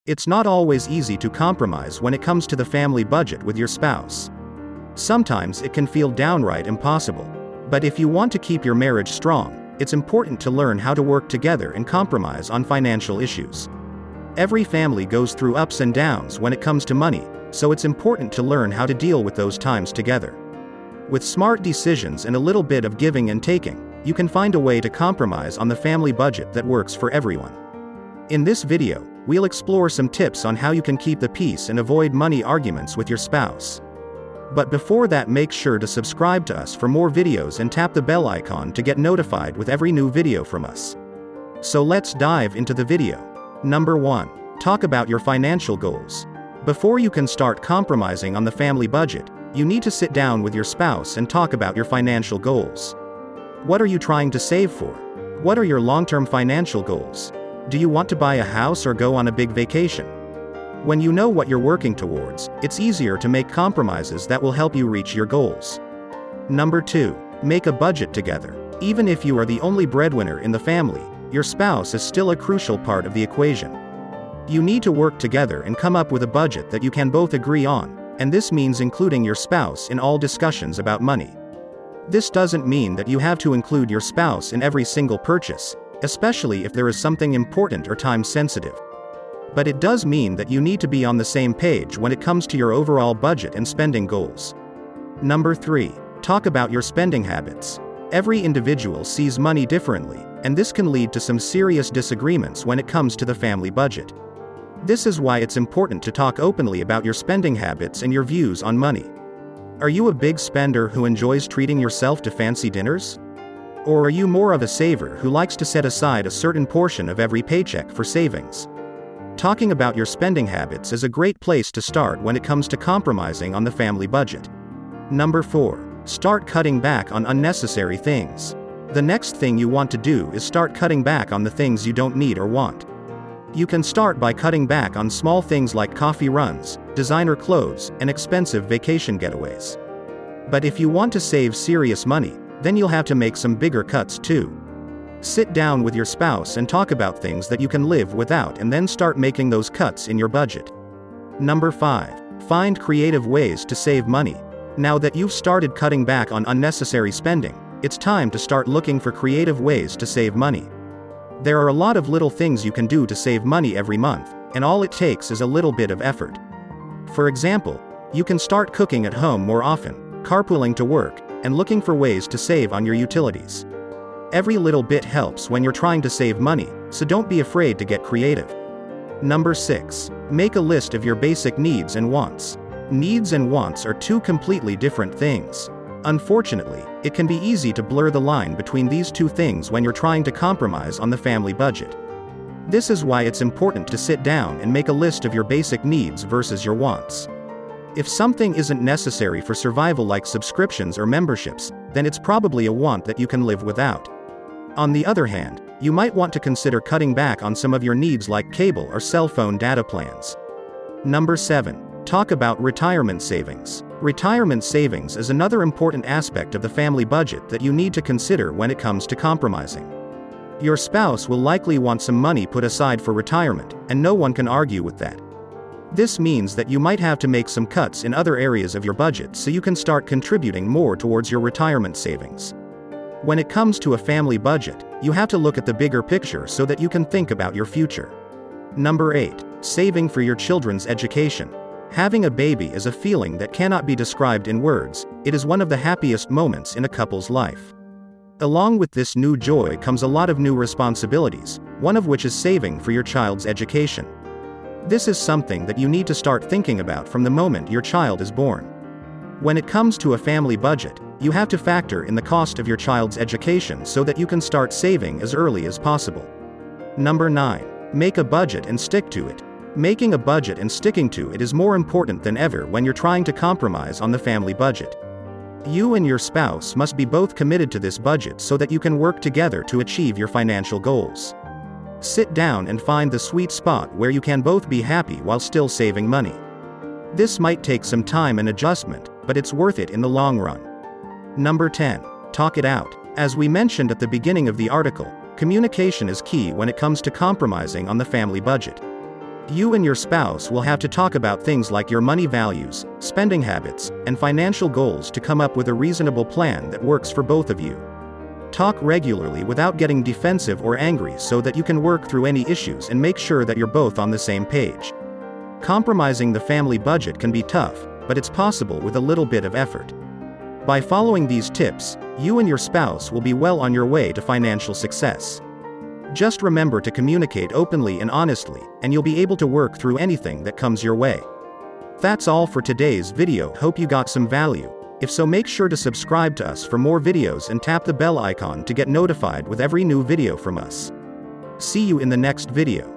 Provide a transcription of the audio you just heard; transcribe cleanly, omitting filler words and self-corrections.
It's not always easy to compromise when it comes to the family budget with your spouse. Sometimes it can feel downright impossible. But if you want to keep your marriage strong, it's important to learn how to work together and compromise on financial issues. Every family goes through ups and downs when it comes to money, so it's important to learn how to deal with those times together. With smart decisions and a little bit of giving and taking, you can find a way to compromise on the family budget that works for everyone. In this video, we'll explore some tips on how you can keep the peace and avoid money arguments with your spouse. But before that, make sure to subscribe to us for more videos and tap the bell icon to get notified with every new video from us. So let's dive into the video. Number 1. Talk about your financial goals. Before you can start compromising on the family budget, you need to sit down with your spouse and talk about your financial goals. What are you trying to save for? What are your long-term financial goals? Do you want to buy a house or go on a big vacation? When you know what you're working towards, it's easier to make compromises that will help you reach your goals. Number 2. Make a budget together. Even if you are the only breadwinner in the family, your spouse is still a crucial part of the equation. You need to work together and come up with a budget that you can both agree on, and this means including your spouse in all discussions about money. This doesn't mean that you have to include your spouse in every single purchase, especially if there is something important or time-sensitive. But it does mean that you need to be on the same page when it comes to your overall budget and spending goals. Number 3. Talk about your spending habits. Every individual sees money differently, and this can lead to some serious disagreements when it comes to the family budget. This is why it's important to talk openly about your spending habits and your views on money. Are you a big spender who enjoys treating yourself to fancy dinners? Or are you more of a saver who likes to set aside a certain portion of every paycheck for savings? Talking about your spending habits is a great place to start when it comes to compromising on the family budget. Number 4. Start cutting back on unnecessary things. The next thing you want to do is start cutting back on the things you don't need or want. You can start by cutting back on small things like coffee runs, designer clothes, and expensive vacation getaways. But if you want to save serious money, then you'll have to make some bigger cuts too. Sit down with your spouse and talk about things that you can live without and then start making those cuts in your budget. Number 5. Find creative ways to save money. Now that you've started cutting back on unnecessary spending, it's time to start looking for creative ways to save money. There are a lot of little things you can do to save money every month, and all it takes is a little bit of effort. For example, you can start cooking at home more often, carpooling to work, and looking for ways to save on your utilities. Every little bit helps when you're trying to save money, so don't be afraid to get creative. Number 6. Make a list of your basic needs and wants. Needs and wants are two completely different things. Unfortunately, it can be easy to blur the line between these two things when you're trying to compromise on the family budget. This is why it's important to sit down and make a list of your basic needs versus your wants. If something isn't necessary for survival, like subscriptions or memberships, then it's probably a want that you can live without. On the other hand, you might want to consider cutting back on some of your needs like cable or cell phone data plans. Number 7. Talk about retirement savings. Retirement savings is another important aspect of the family budget that you need to consider when it comes to compromising. Your spouse will likely want some money put aside for retirement, and no one can argue with that. This means that you might have to make some cuts in other areas of your budget so you can start contributing more towards your retirement savings. When it comes to a family budget, you have to look at the bigger picture so that you can think about your future. Number 8. Saving for your children's education. Having a baby is a feeling that cannot be described in words. It is one of the happiest moments in a couple's life. Along with this new joy comes a lot of new responsibilities, one of which is saving for your child's education. This is something that you need to start thinking about from the moment your child is born. When it comes to a family budget, you have to factor in the cost of your child's education so that you can start saving as early as possible. Number 9. Make a budget and stick to it. Making a budget and sticking to it is more important than ever when you're trying to compromise on the family budget. You and your spouse must be both committed to this budget so that you can work together to achieve your financial goals. Sit down and find the sweet spot where you can both be happy while still saving money. This might take some time and adjustment, but it's worth it in the long run. Number 10. Talk it out. As we mentioned at the beginning of the article, communication is key when it comes to compromising on the family budget. You and your spouse will have to talk about things like your money values, spending habits, and financial goals to come up with a reasonable plan that works for both of you. Talk regularly without getting defensive or angry so that you can work through any issues and make sure that you're both on the same page. Compromising the family budget can be tough, but it's possible with a little bit of effort. By following these tips, you and your spouse will be well on your way to financial success. Just remember to communicate openly and honestly, and you'll be able to work through anything that comes your way. That's all for today's video. Hope you got some value. If so, make sure to subscribe to us for more videos and tap the bell icon to get notified with every new video from us. See you in the next video.